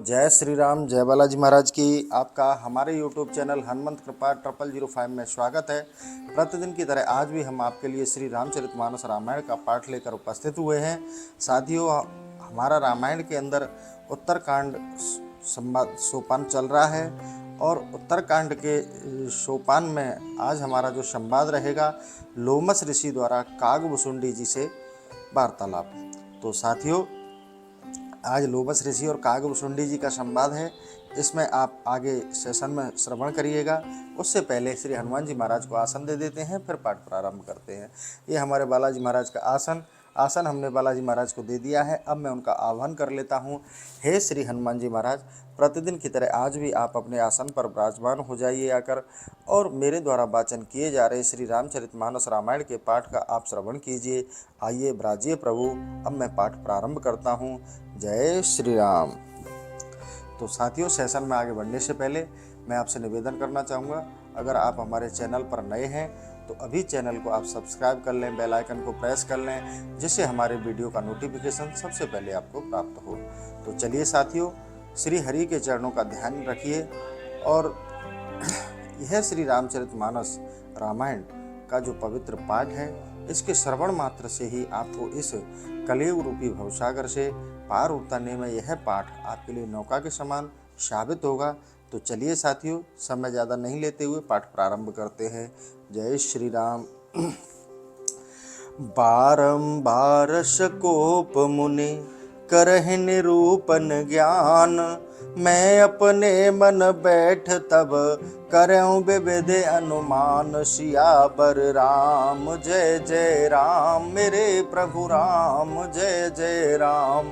जय श्री राम, जय बालाजी महाराज की। आपका हमारे YouTube चैनल हनुमंत कृपा 0005 में स्वागत है। प्रतिदिन की तरह आज भी हम आपके लिए श्री रामचरितमानस रामायण का पाठ लेकर उपस्थित हुए हैं। साथियों, हमारा रामायण के अंदर उत्तरकांड संवाद सोपान चल रहा है और उत्तरकांड के सोपान में आज हमारा जो संवाद रहेगा लोमस ऋषि द्वारा कागभुसुंडी जी से वार्तालाप। तो साथियों, आज लोमस ऋषि और कागभुसुंडी जी का संवाद है। इसमें आप आगे सेशन में श्रवण करिएगा। उससे पहले श्री हनुमान जी महाराज को आसन दे देते हैं, फिर पाठ प्रारंभ करते हैं। ये हमारे बालाजी महाराज का आसन हमने बालाजी महाराज को दे दिया है। अब मैं उनका आह्वान कर लेता हूँ। हे श्री हनुमान जी महाराज, प्रतिदिन की तरह आज भी आप अपने आसन पर विराजमान हो जाइए आकर, और मेरे द्वारा वाचन किए जा रहे श्री रामचरितमानस रामायण के पाठ का आप श्रवण कीजिए। आइए विराजिए प्रभु। अब मैं पाठ प्रारंभ करता हूँ। जय श्री राम। तो साथियों, सेशन में आगे बढ़ने से पहले मैं आपसे निवेदन करना चाहूँगा, अगर आप हमारे चैनल पर नए हैं तो अभी चैनल को आप सब्सक्राइब कर लें, बेल आइकन को प्रेस कर लें, जिससे हमारे वीडियो का नोटिफिकेशन सबसे पहले आपको प्राप्त हो। तो चलिए साथियों, श्री हरि के चरणों का ध्यान रखिए और यह श्री रामचरितमानस रामायण का जो पवित्र पाठ है, इसके श्रवण मात्र से ही आपको इस कलयुग रूपी भवसागर से पार उतरने में यह पाठ आपके लिए नौका के समान साबित होगा। तो चलिए साथियों, समय ज़्यादा नहीं लेते हुए पाठ प्रारंभ करते हैं। जय श्री राम। बारंबार शकोप मुनि करहि निरूपन ज्ञान, मैं अपने मन बैठ तब करऊं विविध अनुमान। सियावर राम जय जय राम, मेरे प्रभु राम जय जय राम।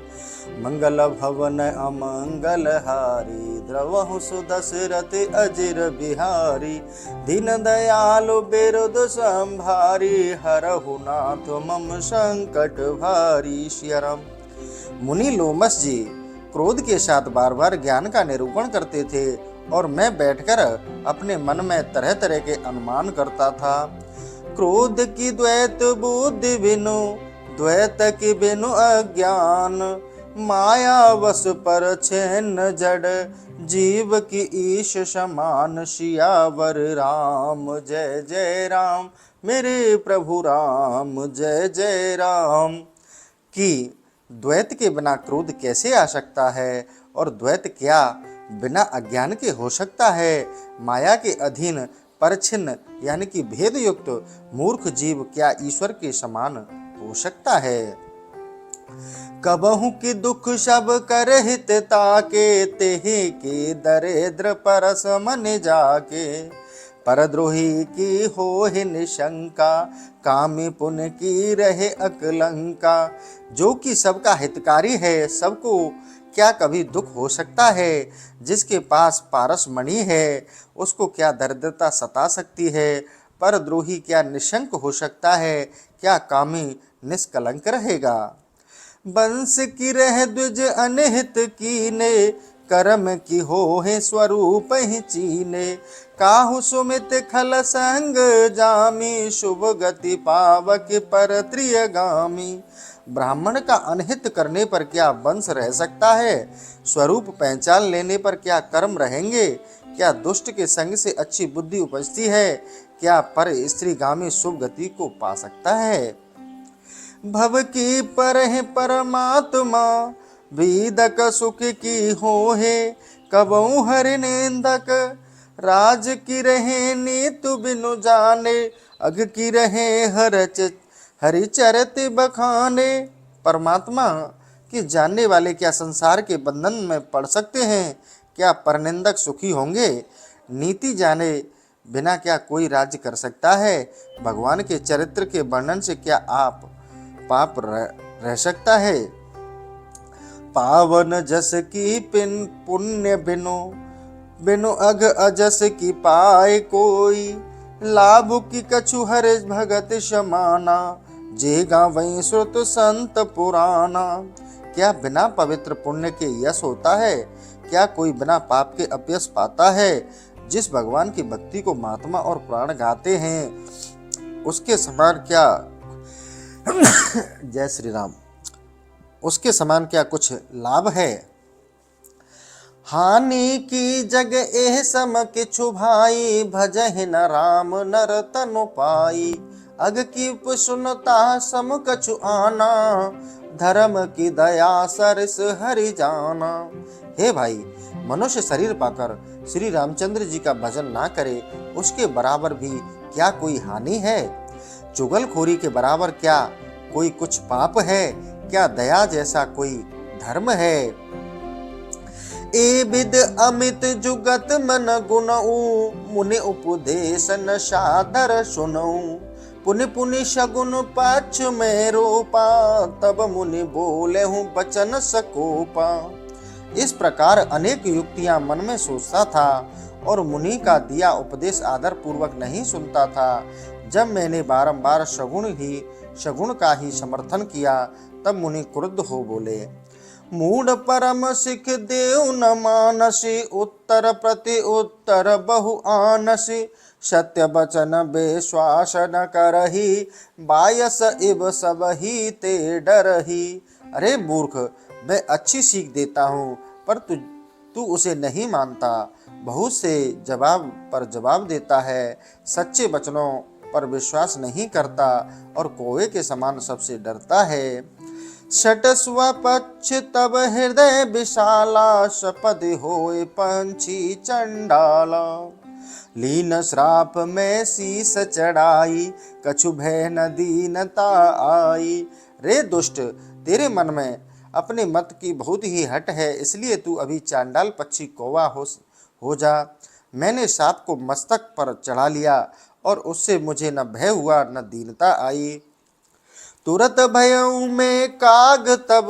मंगल भवन अमंगल हारी, द्रवहु सुदशरथ अजिर बिहारी। दीन दयालु बिरुद संभारी, हरहु नाथ मम संकट भारी। सियाराम। मुनि लोमस जी क्रोध के साथ बार बार ज्ञान का निरूपण करते थे और मैं बैठकर अपने मन में तरह तरह के अनुमान करता था। क्रोध की द्वैत बुद्धि बिनु, द्वैत की बिनु अज्ञान। माया वश पर छेन्न जड़, जीव की ईश समान। सियावर राम जय जय राम, मेरे प्रभु राम जय जय राम। कि द्वैत के बिना क्रोध कैसे आ सकता है, और द्वैत क्या बिना अज्ञान के हो सकता है। माया के अधीन परछिन्न यानी कि भेद युक्त मूर्ख जीव क्या ईश्वर के समान हो सकता है। कबहु की दुख सब कर हित ताके, तेहि की दरिद्र परस मन जाके। परद्रोही की हो ही निशंका, कामी पुण्य की रहे अकलंका। जो कि सबका हितकारी है, सबको क्या कभी दुख हो सकता है। जिसके पास पारस मणि है, उसको क्या दरिद्रता सता सकती है। परद्रोही क्या निशंक हो सकता है, क्या कामी निष्कलंक रहेगा। बंस की रह द्विज अनहित कीने, कर्म की हो है स्वरूप ही चीने। काहु सुमित खल संग जामी, शुभ गति पावक पर त्रियगामी। ब्राह्मण का अनहित करने पर क्या वंश रह सकता है। स्वरूप पहचान लेने पर क्या कर्म रहेंगे। क्या दुष्ट के संग से अच्छी बुद्धि उपजती है। क्या पर स्त्रीगामी शुभ गति को पा सकता है। भव की पर है परमात्मा, वेदक सुख की हो है। कबहु हरि निंदक, राज की रहे नीतु बिनु जाने। अग की रहे हरि चरित बखाने। परमात्मा की जानने वाले क्या संसार के बंधन में पड़ सकते हैं। क्या परनिंदक सुखी होंगे। नीति जाने बिना क्या कोई राज्य कर सकता है। भगवान के चरित्र के वर्णन से क्या आप पाप रह सकता है। पावन जस की पिन पुण्य बिनु, बिनु अघ अजस की पाए कोई। लाभ की कछु हर भगत समाना, जे गावई श्रुत संत पुराना। क्या बिना पवित्र पुण्य के यश होता है। क्या कोई बिना पाप के अपयश पाता है। जिस भगवान की भक्ति को महात्मा और पुराण गाते हैं, उसके समान क्या जय श्री राम, उसके समान क्या कुछ लाभ है। हानि की जग एह सम किछु भाई, भजहि न राम नर तनु पाई। अग कीप सुनता सम कछु आना, धर्म की दया सरस हरि जाना। हे भाई, मनुष्य शरीर पाकर श्री रामचंद्र जी का भजन ना करे, उसके बराबर भी क्या कोई हानि है? चुगलखोरी के बराबर क्या कोई कुछ पाप है? क्या दया जैसा कोई धर्म है? ए विद अमित जुगत मन गुणऊ, मुनि उपदेश न सादर सुनऊ। पुनि पुनि शगुन पक्ष में रोपा, तब मुनि बोले हूँ बचन सकोपा। इस प्रकार अनेक युक्तियां मन में सोचता था और मुनि का दिया उपदेश आदर पूर्वक नहीं सुनता था। जब मैंने बारंबार शगुन का ही समर्थन किया, तब मुनि क्रुद्ध हो बोले, मूढ़ परम सिख देव न मानसी, उत्तर प्रति उत्तर बहु आनसी। सत्य बचन विश्वास न करही, बायस इब सब ही ते डरही। अरे मूर्ख, मैं अच्छी सीख देता हूँ, पर तू उसे नहीं मानता। बहुत से जवाब देता है, सच्चे वचनों पर विश्वास नहीं करता और कौवे के समान सबसे डरता है। षट स्वपक्ष तब हृदय विशाला, शपथ होए पंछी चंडाला। लीन श्राप में शीस चढ़ाई, कछु भय न दीनता आई। रे दुष्ट, तेरे मन में अपने मत की बहुत ही हट है, इसलिए तू अभी चांडाल पक्षी कौवा हो जा। मैंने सांप को मस्तक पर चढ़ा लिया और उससे मुझे न भय हुआ न दीनता आई। तुरत भयऊ में काग तब,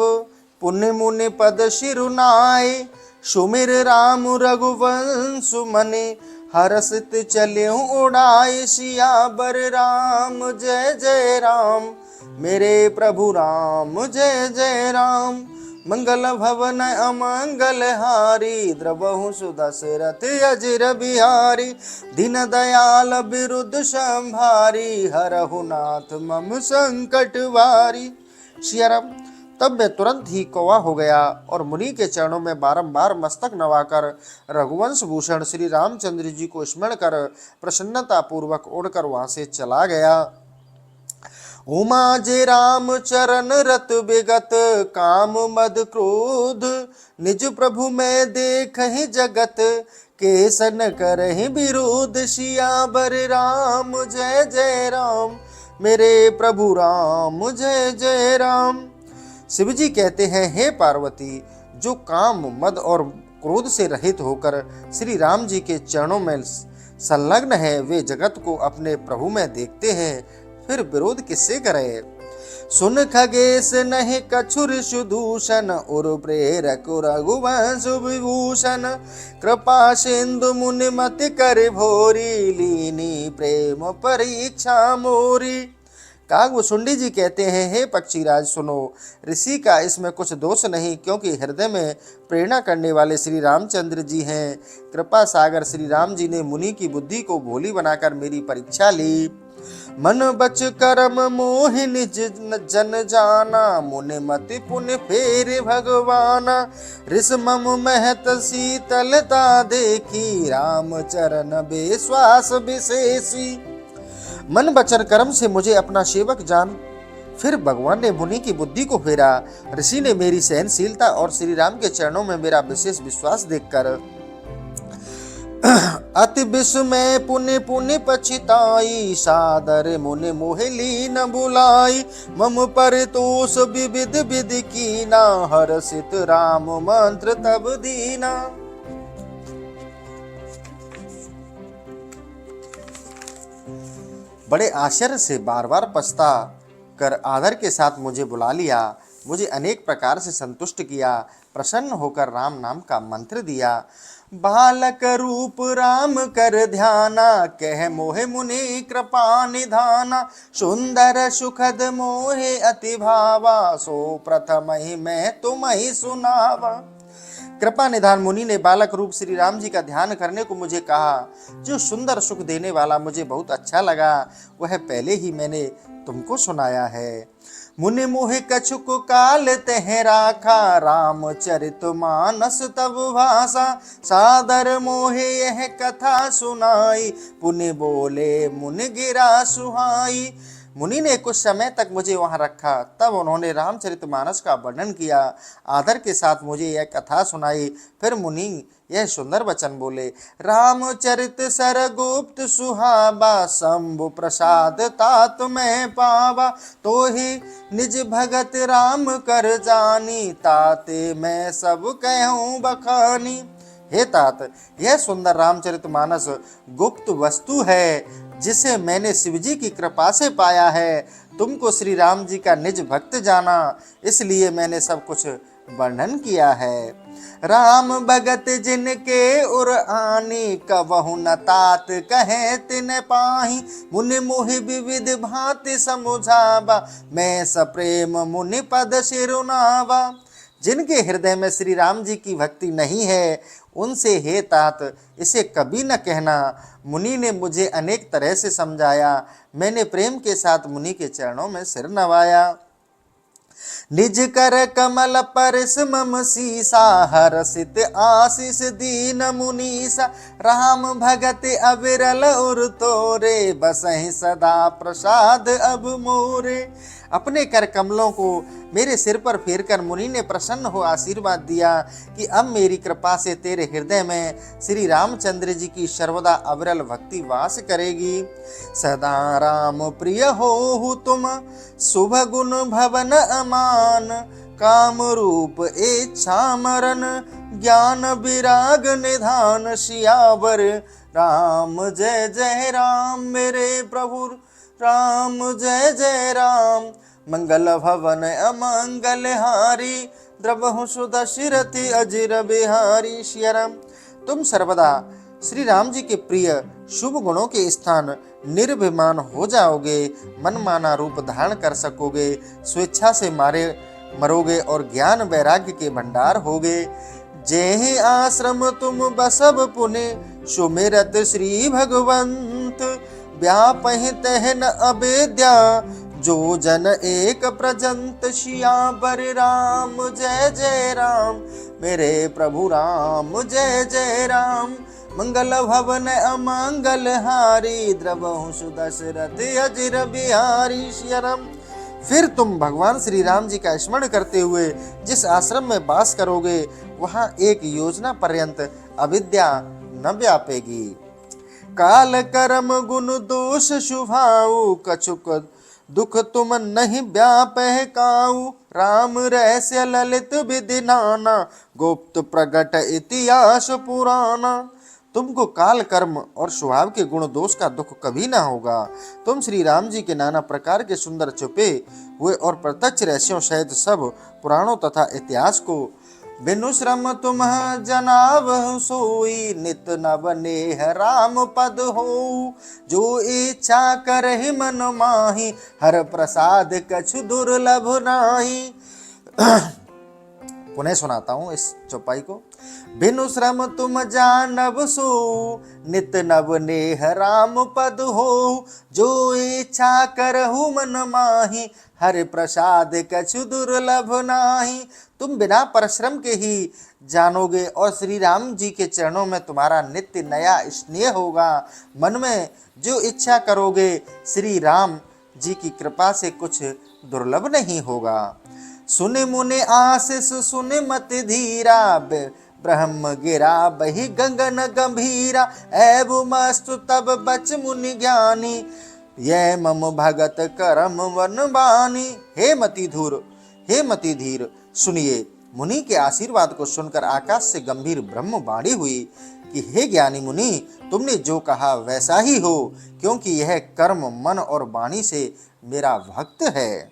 पुण्य मुनि पद शिरुनाय। सुमिर राम रघुवंश मनि, हरसित चल्यु उड़ाय। सियावर राम जय जय राम, मेरे प्रभु राम जय जय राम। मंगल भवन अमंगल हारी, द्रवहु सुदशरथ अजिर बिहारी। दीन दयाल बिरुद संभारी, हरहु नाथ मम संकट वारी। सियाराम, तब मैं तुरंत ही कौवा हो गया और मुनि के चरणों में बारंबार मस्तक नवाकर रघुवंश भूषण श्री रामचंद्र जी को स्मरण कर प्रसन्नता पूर्वक उड़कर वहां से चला गया। उमा जे राम चरण रत विगत, काम मद क्रोध निज प्रभु में देखहि जगत। केसन करहि विरोध, सियावर राम जय जय राम, मेरे प्रभु राम जय जय राम। शिवजी कहते हैं, हे पार्वती, जो काम मद और क्रोध से रहित होकर श्री राम जी के चरणों में संलग्न है, वे जगत को अपने प्रभु में देखते हैं, फिर विरोध किससे करे। सुन खगेश नहीं कछुर सुदूषण, उर प्रेरक रघुवंश विभूषण। कृपा सिंधु मुनि मति कर भोरी, लीनी प्रेम परीक्षा मोरी। कागभुसुंडी जी कहते हैं, हे पक्षीराज सुनो, ऋषि का इसमें कुछ दोष नहीं, क्योंकि हृदय में प्रेरणा करने वाले श्री रामचंद्र जी हैं। कृपा सागर श्री राम जी ने मुनि की बुद्धि को भोली बनाकर मेरी परीक्षा ली। मन बच करम मोहि निज जन जाना, मुनि मति पुनि फेरे भगवाना। ऋष मम महत शीतलता देखी, राम चरण विश्वास विशेषी। मन वचन कर्म से मुझे अपना सेवक जान। फिर भगवान ने मुनि की बुद्धि को फेरा। ऋषि ने मेरी सहनशीलता और श्री राम के चरणों में मेरा विशेष विश्वास देखकर अति विस्मय पुनि पुनि पछिताई, सादर मुनि मोहि लीन बुलाई। मम परितोष विविध विधि कीना, हरषित राम मंत्र तब दीना। बड़े आश्चर्य से बार बार पछता कर आदर के साथ मुझे बुला लिया, मुझे अनेक प्रकार से संतुष्ट किया, प्रसन्न होकर राम नाम का मंत्र दिया। बालक रूप राम कर ध्याना, कह मोहे मुनि कृपा निधाना। सुंदर सुखद मोहे अति भावा, सो प्रथम ही मैं तुम ही सुनावा। कृपा निधान मुनि ने बालक रूप श्री राम जी का ध्यान करने को मुझे कहा। जो सुंदर सुख देने वाला मुझे बहुत अच्छा लगा वह पहले ही मैंने तुमको सुनाया है। मुनि मोहि कछुक काल तह राखा, रामचरित मानस तब भाषा। सादर मोहे यह कथा सुनाई, पुनि बोले मुनि गिरा सुहाई। मुनि ने कुछ समय तक मुझे वहां रखा, तब उन्होंने रामचरितमानस का वर्णन किया, आदर के साथ मुझे यह कथा सुनाई। फिर मुनि यह सुंदर वचन बोले। रामचरित सरगुप्त सुहावा, शंभु प्रसाद तात में पावा। तो ही निज भगत राम कर जानी, ताते मैं सब कहूँ बखानी। हे तात, यह सुंदर रामचरितमानस गुप्त वस्तु है जिसे मैंने शिवजी की कृपा से पाया है। तुमको श्री राम जी का निज भक्त जाना, इसलिए मैंने सब कुछ वर्णन किया है। राम भगत जिनके उर आनी, कबहु न तात कहे तिन पाही। मुनि मोहि विविध भांति समुझावा, मैं सप्रेम मुनि पद शिरुनावा। जिनके हृदय में श्री राम जी की भक्ति नहीं है उनसे हे तात इसे कभी न कहना। मुनि ने मुझे अनेक तरह से समझाया, मैंने प्रेम के साथ मुनि के चरणों में सिर नवाया। निज कर कमल परिस मम सीसा, हरसित आशीष दीन मुनीसा। राम भगत अविरल उर तोरे, बसहि सदा प्रसाद अब मोरे। अपने कर कमलों को मेरे सिर पर फेरकर मुनि ने प्रसन्न हो आशीर्वाद दिया कि अब मेरी कृपा से तेरे हृदय में श्री रामचंद्र जी की सर्वदा अविरल भक्ति वास करेगी। सदा राम प्रिय हो तुम, शुभ गुण भवन अमान। काम रूप इच्छा मरण, ज्ञान विराग निधान। सियावर राम जय जय राम, मेरे प्रभु राम जय जय राम। मंगल भवन अमंगल हारी, द्रवहु सुदशरथि अजिर बिहारी। श्रीराम, तुम सर्वदा श्री राम जी के प्रिय शुभ गुणों के स्थान निर्भिमान हो जाओगे, मनमाना रूप धारण कर सकोगे, स्वेच्छा से मरोगे और ज्ञान वैराग्य के भंडार होगे। जेहि आश्रम तुम बसब पुनि, सुमिरत श्री भगवंत। व्यापहि तहन अवेद्या, जो जन एक प्रजंत। सियावर राम जय जय राम, मेरे प्रभु राम जय जय राम। मंगल भवन अमंगल हारी, द्रवहु सुदशरथि अजिर बिहारी। श्रीराम, फिर तुम भगवान श्री राम जी का स्मरण करते हुए जिस आश्रम में वास करोगे वहां एक योजना पर्यंत अविद्या न व्यापेगी। काल कर्म गुण दोष शुभाऊ, कछुक दुख तुम नहीं व्यापह काऊ। राम रहस्य ललित विधि नाना, गुप्त प्रगट इतिहास पुराना। तुमको काल कर्म और स्वभाव के गुण दोष का दुख कभी ना होगा। तुम श्री राम जी के नाना प्रकार के सुंदर छुपे हुए और प्रत्यक्ष रहस्यों सहित सब पुराणों तथा इतिहास को बिनु श्रम तुम जनावहु सोई। नित नव नेह राम पद हो, जो इच्छा करहि मन माही। हर प्रसाद कछु दुर्लभ नाही। पुनः सुनाता हूँ इस चौपाई को। बिनु श्रम तुम जानव सो, नित नव नेह राम पद हो। जो इच्छा करहु मन माही, हर प्रसाद कछु दुर्लभ नाही। तुम बिना परिश्रम के ही जानोगे और श्री राम जी के चरणों में तुम्हारा नित्य नया स्नेह होगा। मन में जो इच्छा करोगे श्री राम जी की कृपा से कुछ दुर्लभ नहीं होगा। सुने मुने आशीष सुने मत धीरा, ब्रह्म गिरा बही गगन गंभीरा। ऐब मस्तु तब बच मुनि ज्ञानी, ये मम भगत करम वन बानी। हे मति धीर सुनिए। मुनि के आशीर्वाद को सुनकर आकाश से गंभीर ब्रह्म वाणी हुई कि हे ज्ञानी मुनि, तुमने जो कहा वैसा ही हो, क्योंकि यह कर्म मन और वाणी से मेरा भक्त है।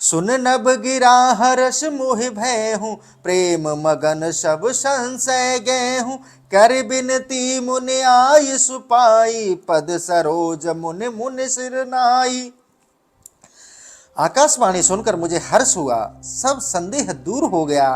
सुन नभ गिरा हर्ष मोहि भयहु, प्रेम मगन सब संशय गयहु। कर बिनती मुनि आय सुपाई, पद सरोज मुनि मुनि सिर नाई। आकाशवाणी सुनकर मुझे हर्ष हुआ, सब संदेह दूर हो गया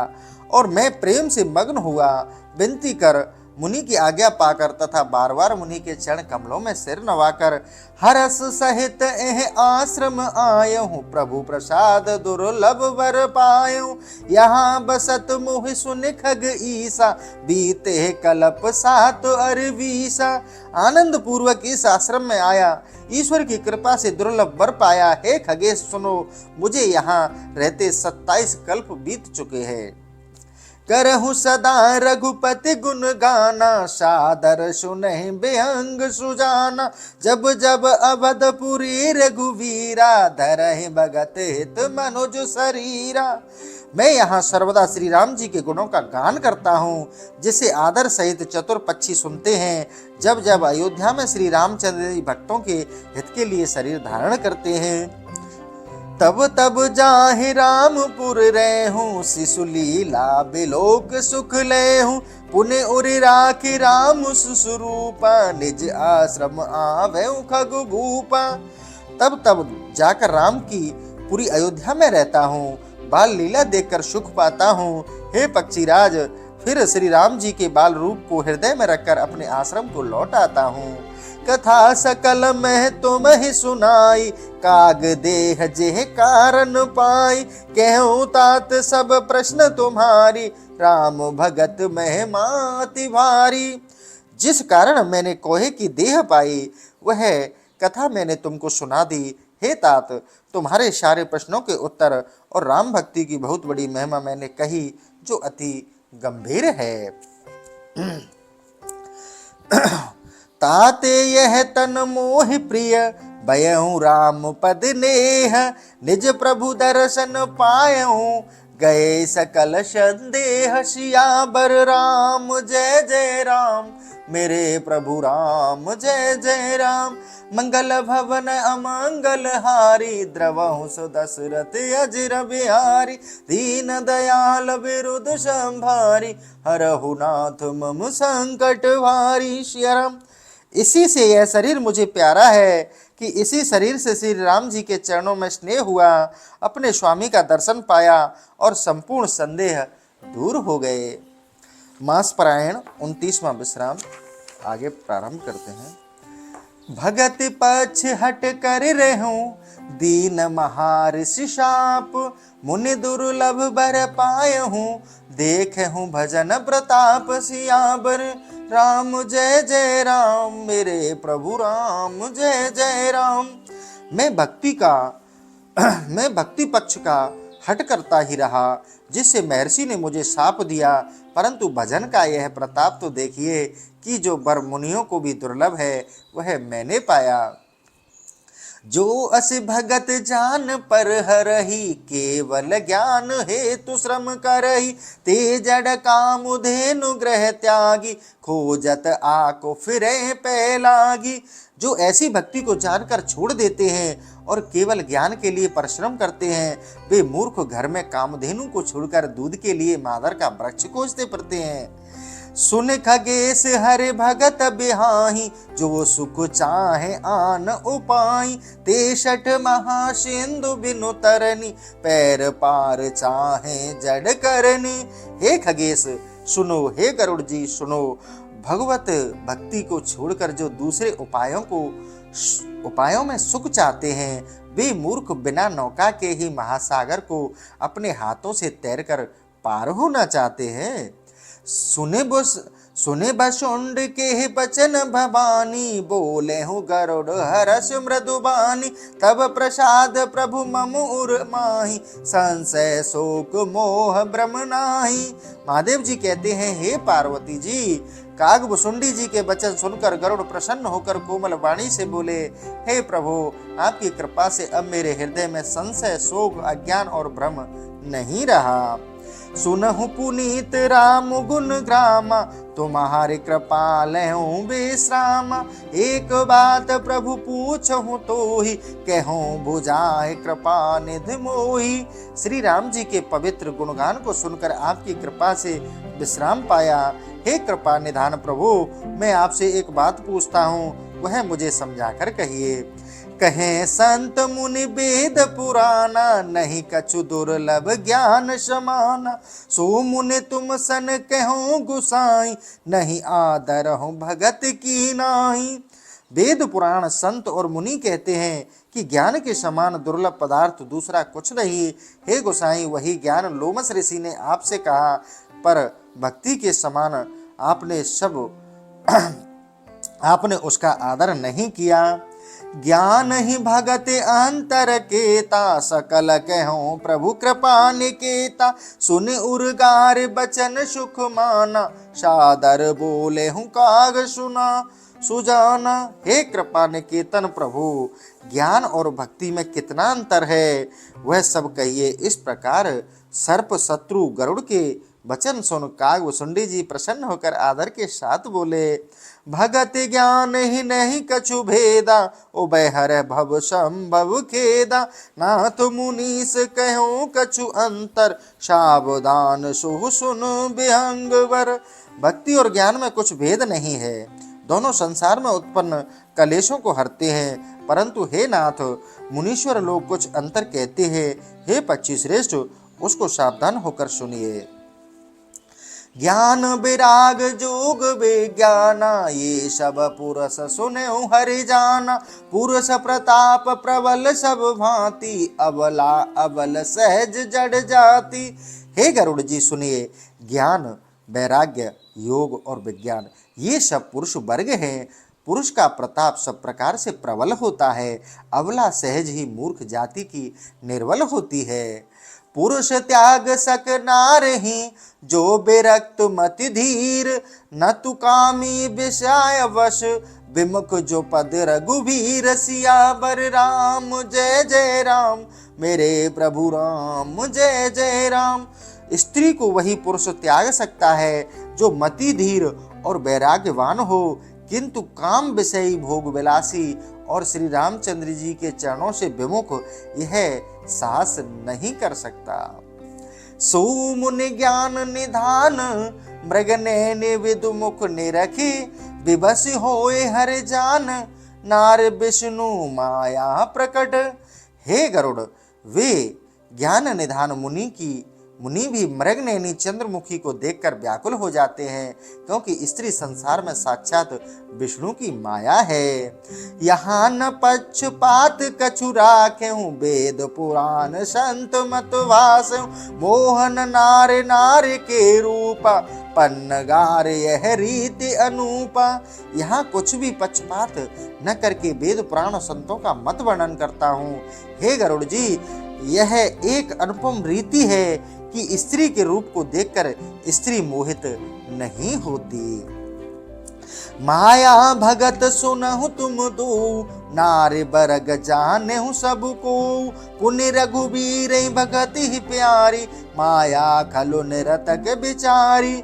और मैं प्रेम से मग्न हुआ। विनती कर मुनि की आज्ञा पाकर तथा बार बार मुनि के चरण कमलों में सिर नवाकर हरस सहित एह आश्रम आयहूँ, प्रभु प्रसाद दुर्लभ वर पायऊँ। यहाँ बसत मोहि सुन खग ईसा, बीते कल्प सात अरवीसा। आनंद पूर्वक इस आश्रम में आया, ईश्वर की कृपा से दुर्लभ वर पाया। हे खगेश सुनो, मुझे यहाँ रहते 27 कल्प बीत चुके हैं। करहु सदा रघुपति गुण गाना, सादर सुनहि बेअंग सुजाना। जब जब अवधपुरी रघुवीरा, धरहि भगत हित मनुज शरीरा। मैं यहाँ सर्वदा श्री राम जी के गुणों का गान करता हूँ, जिसे आदर सहित चतुर पक्षी सुनते हैं। जब जब अयोध्या में श्री रामचंद्र भक्तों के हित के लिए शरीर धारण करते हैं, तब तब जाहि रामपुर रहूं, शिशु लीला बिलोक सुख लेहूं। पुण्य उरि राखि राम सुसरूपा, निज आश्रम आवें खग भूपा। तब तब जाकर राम की पूरी अयोध्या में रहता हूँ, बाल लीला देखकर सुख पाता हूँ। हे पक्षीराज, फिर श्री राम जी के बाल रूप को हृदय में रखकर अपने आश्रम को लौट आता हूँ। कथा सकल में तुम ही सुनाई, काग देह जेह कारण पाई। कहूँ तात सब प्रश्न तुम्हारी, राम भगत महिमा अति भारी। जिस कारण मैंने कोहे की देह पाई, वह कथा मैंने तुमको सुना दी। हे तात, तुम्हारे सारे प्रश्नों के उत्तर और राम भक्ति की बहुत बड़ी महिमा मैंने कही, जो अति गंभीर है। ताते यह तन मोहि प्रिय, भयहूँ राम पद नेह। निज प्रभु दर्शन पायहूँ, गए सकल संदेह। सियावर राम जय जय राम, मेरे प्रभु राम जय जय राम। मंगल भवन अमंगल हारी, द्रवहु सो दशरथ अजर बिहारी। दीन दयाल विरुद्ध संभारी, हरहु नाथ मम संकट भारी। श्रीराम, इसी से यह शरीर मुझे प्यारा है कि इसी शरीर से श्री राम जी के चरणों में स्नेह हुआ, अपने स्वामी का दर्शन पाया और संपूर्ण संदेह दूर हो गए। मासपरायण 29वां विश्राम आगे प्रारंभ करते हैं। भगत पक्ष हट कर रहूं, दीन महाऋषि शाप। मुनि दुर्लभ बर पायहूं, देखहूं भजन प्रताप। सियावर राम जय जय राम, मेरे प्रभु राम जय जय राम। मैं भक्ति पक्ष का हट करता ही रहा, जिससे महर्षि ने मुझे शाप दिया। परंतु भजन का यह प्रताप तो देखिए कि जो वर मुनियों को भी दुर्लभ है, वह मैंने पाया। जो अस भगत जान पर हरहि, केवल ज्ञान हेतु श्रम करहि। ते जड़ कामुधेनु ग्रह त्यागी, खोजत आको फिरे पै लागी। जो ऐसी भक्ति को जानकर छोड़ देते हैं और केवल ज्ञान के लिए परिश्रम करते हैं, वे मूर्ख घर में कामधेनु को छोड़कर दूध के लिए मादर का वृक्ष खोजते फिरते हैं। सुन खगेश हरे भगत बिहाही, जो सुख चाहे आन उपाई। तेषठ महासिंधु बिनु तरनी, पैर पार चाहे जड़ करनी। हे खगेश सुनो, हे गरुड़ जी सुनो। भगवत भक्ति को छोड़कर जो दूसरे उपायों में सुख चाहते हैं, वे मूर्ख बिना नौका के ही महासागर को अपने हाथों से तैरकर पार होना चाहते हैं। सुने बसुंड के बचन भवानी, बोले हूँ गरुड़ हरस मृदुबानी। तब प्रसाद प्रभु मम उर माही, संशय शोक मोह भ्रम नाही। महादेव जी कहते हैं, हे पार्वती जी, काग भुसुंडी जी के वचन सुनकर गरुड़ प्रसन्न होकर कोमल वाणी से बोले, हे प्रभु, आपकी कृपा से अब मेरे हृदय में संशय शोक अज्ञान और भ्रम नहीं रहा। सुनहु पुनीत राम गुण ग्रामा, तुम्हारी कृपा लेहूं विश्राम। एक बात प्रभु पूछहूं तो ही, कहूं भुजाए कृपा निधि मोही। श्री राम जी के पवित्र गुणगान को सुनकर आपकी कृपा से विश्राम पाया। हे कृपा निधान प्रभु, मैं आपसे एक बात पूछता हूँ, वह मुझे समझाकर कहिए। कहें संत मुनि वेद पुराना, नहीं कछु दुर्लभ ज्ञान समाना। सो मुनि तुम सन कहो गुसाई, नहीं आदर हो भगत की नाई। वेद पुराण संत और मुनि कहते हैं कि ज्ञान के समान दुर्लभ पदार्थ दूसरा कुछ नहीं। हे गोसाई, वही ज्ञान लोमस ऋषि ने आपसे कहा, पर भक्ति के समान आपने उसका आदर नहीं किया। ज्ञान ही भगत अंतर केता, सकल कहो प्रभु कृपा निकेता। सुन उर्गार बचन सुख माना, सादर बोले हूँ काग सुना सुजाना। हे कृपा निकेतन प्रभु, ज्ञान और भक्ति में कितना अंतर है, वह सब कहिए। इस प्रकार सर्प शत्रु गरुड़ के वचन सुन काग वसुंडी जी प्रसन्न होकर आदर के साथ बोले, भगत ज्ञान ही नहीं कछु भेदा, उभय हर भव संभव खेदा। नाथ मुनीस कहो कछु अंतर, सावधान सुह सुन विहंगवर। भक्ति और ज्ञान में कुछ भेद नहीं है, दोनों संसार में उत्पन्न कलेशों को हरते हैं। परंतु हे नाथ, मुनीश्वर लोग कुछ अंतर कहते हैं। हे पक्षी श्रेष्ठ, उसको सावधान होकर सुनिए। ज्ञान विराग जोग विज्ञाना, ये सब पुरुष सुने हरि जाना। पुरुष प्रताप प्रबल सब भांति, अबला अबल सहज जड़ जाति। हे गरुड़ जी सुनिए, ज्ञान, वैराग्य, योग और विज्ञान ये सब पुरुष वर्ग हैं। पुरुष का प्रताप सब प्रकार से प्रबल होता है, अबला सहज ही मूर्ख जाति की निर्बल होती है। पुरुष त्याग सक नारही, जो विरक्त मति धीर। न तु कामी विषय वश, विमुख जो पद रघुवीर। सियावर राम जय जय राम, मेरे प्रभु राम जय जय राम। स्त्री को वही पुरुष त्याग सकता है जो मति धीर और वैराग्यवान हो, किंतु काम विषयी भोग विलासी और श्री रामचंद्र जी के चरणों से विमुख यह साहस नहीं कर सकता। सो मुनि ज्ञान निधान, मृग ने विदु मुख निरखी। विवश होए हर जान, नार विष्णु माया प्रकट। हे गरुड़, वे ज्ञान निधान मुनि भी मृगनयनी चंद्रमुखी को देखकर व्याकुल हो जाते हैं, क्योंकि स्त्री संसार में साक्षात विष्णु की माया है। यहाँ न पक्षपात कछु राखें, वेद पुराण संत मत वासें। मोहन नार नार के रूपा, पन्नगार यह रीति अनूपा। यहाँ कुछ भी पक्षपात न करके वेद पुराण संतों का मत वर्णन करता हूँ। हे गरुड़ जी, यह एक अनुपम रीति है कि स्त्री के रूप को देखकर स्त्री मोहित नहीं होती। माया भगत सुनहु तुम दो, नारी बरग जाने हूँ सबको। पुण्य रघुवीर भगत ही प्यारी, माया खलु निरतक बिचारी।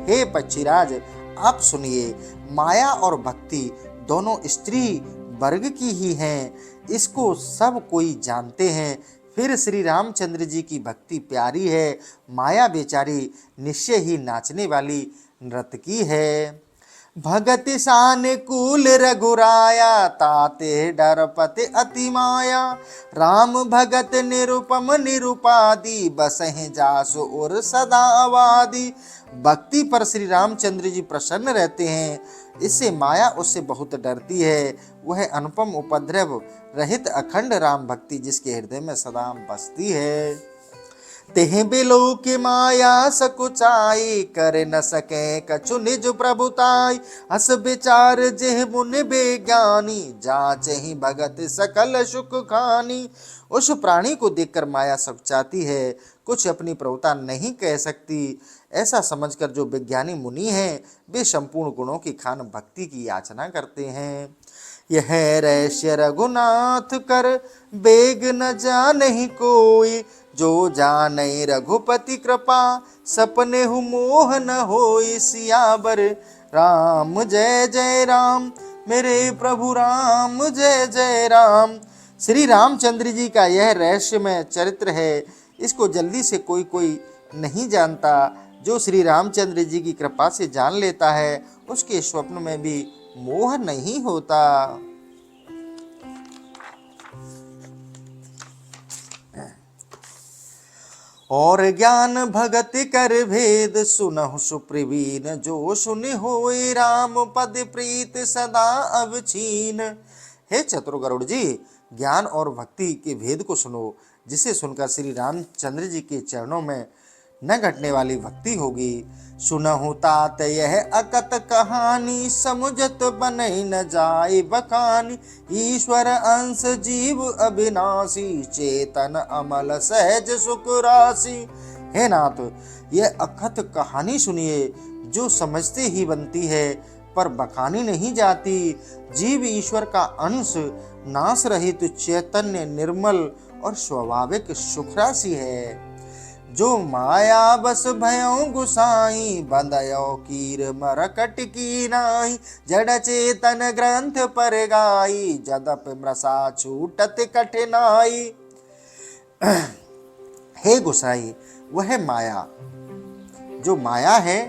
हे पक्षीराज, आप सुनिए, माया और भक्ति दोनों स्त्री वर्ग की ही हैं, इसको सब कोई जानते हैं। फिर श्री रामचंद्र जी की भक्ति प्यारी है, माया बेचारी निश्चय ही नाचने वाली नर्तकी है। भगति सानुकूल रघुराया, ताते डरपति अति माया। राम भगत निरुपम निरुपादि, बसहि जासु उर सदा आवादी। भक्ति पर श्री रामचंद्र जी प्रसन्न रहते हैं, इससे माया उससे बहुत डरती है। वह अनुपम उपद्रव रहित अखंड राम भक्ति जिसके हृदय में सदा बसती है। तेह बिलो के माया सकुचाई, कर न सके कछु निज प्रभुताई। हस विचार जेह मुनि बेज्ञानी, जांच ही भगत सकल सुख खानी। उस प्राणी को देखकर माया सकुचाती है, कुछ अपनी प्रभुता नहीं कह सकती। ऐसा समझकर जो विज्ञानी मुनि हैं, वे संपूर्ण गुणों की खान भक्ति की याचना करते हैं। यह रहस्य रघुनाथ कर, बेग न जानहि कोई। जो जाने रघुपति कृपा, सपने हु मोह न होई। सियावर राम जय जय राम, मेरे प्रभु राम जय जय राम। श्री रामचंद्र जी का यह रहस्यमय चरित्र है, इसको जल्दी से कोई नहीं जानता। जो श्री रामचंद्र जी की कृपा से जान लेता है, उसके स्वप्न में भी मोह नहीं होता। और ज्ञान भगत कर भेद सुनहु सुप्रवीण, जो सुनि होए राम पद प्रीत सदा अवचीन। हे चतुर गरुड़ जी, ज्ञान और भक्ति के भेद को सुनो, जिसे सुनकर श्री रामचंद्र जी के चरणों में न घटने वाली भक्ति होगी। सुनहु तात यह अकत कहानी, समुझत बनई न जाए बखानी। ईश्वर अंश जीव अविनाशी, चेतन अमल सहज सुख राशि। हे नाथ, यह अकथ कहानी सुनिए, जो समझते ही बनती है पर बखानी नहीं जाती। जीव ईश्वर का अंश, नाश रहित चैतन्य, निर्मल और स्वाभाविक सुख राशि है। जो माया बस भयो गुसाई, बंधयो कीर मरकट की नाई। जड़ चेतन ग्रंथ पर गाई, जदप मृषा छूटत कठिनाई। हे गुसाई, वह माया जो माया है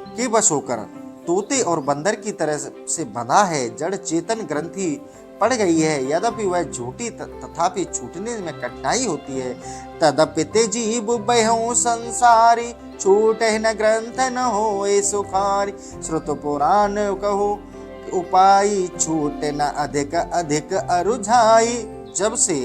के बस होकर तोते और बंदर की तरह से बंधा है, जड़ चेतन ग्रंथि पड़ गई है। यद्यपि वह झूठी तथापि छूटने में कठिनाई होती है। तदपि ते जीव बहो संसारी, छूटे न ग्रंथ न होए सुखारी। श्रुत पुराण कहो उपाय, छूटे न अधिक अधिक अरुझाई। जब से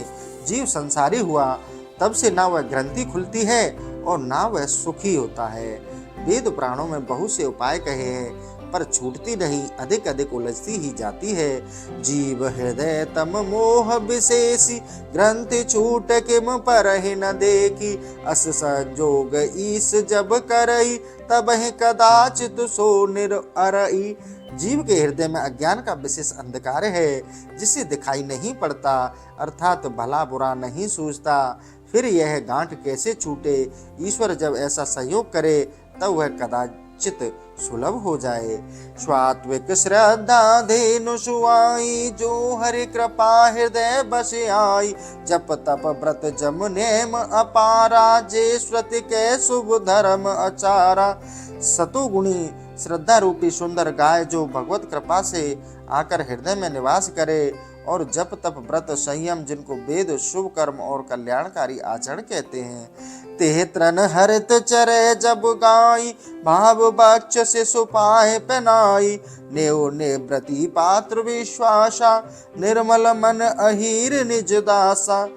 जीव संसारी हुआ, तब से ना वह ग्रंथि खुलती है और ना वह सुखी होता है। वेद पुराणों में बहुत से उपाय कहे हैं, पर छूटती नहीं, अधिक अधिक उलझती ही जाती है। जीव हृदय तम मोह विशेषी, ग्रंथि छूट किम परहि न देखी। अस संजोग ईस जब करई, तब ही कदाचित सो निरअरई। जीव के हृदय में अज्ञान का विशेष अंधकार है, जिसे दिखाई नहीं पड़ता, अर्थात भला बुरा नहीं सूझता। फिर यह गांठ कैसे छूटे? ईश्वर जब ऐसा संयोग करे, तब वह कदाचित सुलभ हो जाए। स्वात्विक श्रद्धा धेनु सुआई, जो हरि कृपा हृदय बस आई। जप तप व्रत जम नेम अपारा, जे श्रुति के शुभ धर्म आचारा। सतोगुणी श्रद्धा रूपी सुंदर गाय, जो भगवत कृपा से आकर हृदय में निवास करे, और जप तप व्रत संयम, जिनको वेद शुभ कर्म और कल्याणकारी आचरण कहते हैं। तेह त्रन हरित चरे जब गाई, भाव बक्ष से सुपाए पहनाई। नेव निवृति पात्र विश्वासा, निर्मल मन अहीर निज दासा।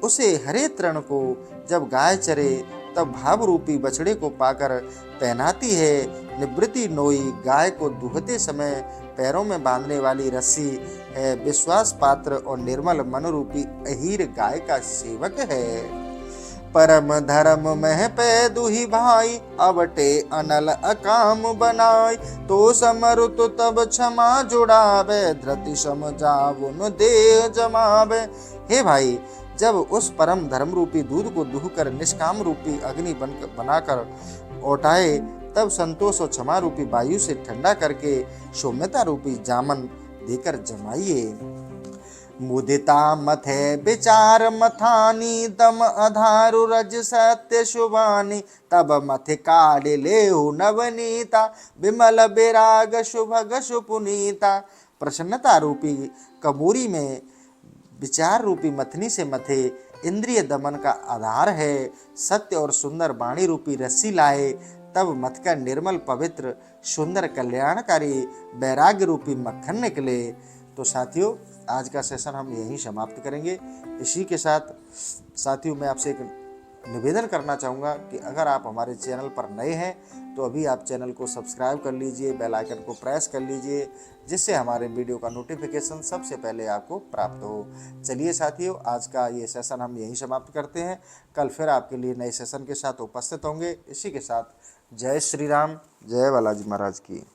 उसे हरे तृण को जब गाय चरे, तब भाव रूपी बछड़े को पाकर पहनाती है। निवृत्ति नोई गाय को दुहते समय पैरों में बांधने वाली रस्सी है। विश्वास पात्र और निर्मल मन रूपी अहीर गाय का सेवक है। परम धर्म मह पै दुहि भाई, अवटे अनल अकाम बनाई। तो समरुत तब क्षमा जुड़ावे, धृति समझावुन देह जमावे। हे भाई, जब उस परम धर्म रूपी दूध को दुह कर निष्काम रूपी अग्नि बनाकर उठाए, तब संतोष और क्षमा रूपी वायु से ठंडा करके सौम्यता रूपी जामन देकर जमाइए। मुदिता मथे विचार मथानी, दम अधारु रज सत्य शुभानी। तब मथ काढ़ लेहु नवनीता, विमल विराग शुभग सुपुनीता। प्रसन्नता रूपी कबूरी में विचार रूपी मथनी से मथे, इंद्रिय दमन का आधार है। सत्य और सुंदर वाणी रूपी रस्सी लाए, तब मथ का निर्मल पवित्र सुंदर कल्याणकारी वैराग्य रूपी मक्खन निकले। तो साथियों, आज का सेशन हम यहीं समाप्त करेंगे। इसी के साथ साथियों, मैं आपसे एक निवेदन करना चाहूँगा कि अगर आप हमारे चैनल पर नए हैं, तो अभी आप चैनल को सब्सक्राइब कर लीजिए, बेल आइकन को प्रेस कर लीजिए, जिससे हमारे वीडियो का नोटिफिकेशन सबसे पहले आपको प्राप्त हो। चलिए साथियों, आज का ये सेशन हम यहीं समाप्त करते हैं। कल फिर आपके लिए नए सेशन के साथ उपस्थित होंगे। इसी के साथ जय श्री राम, जय बालाजी महाराज की।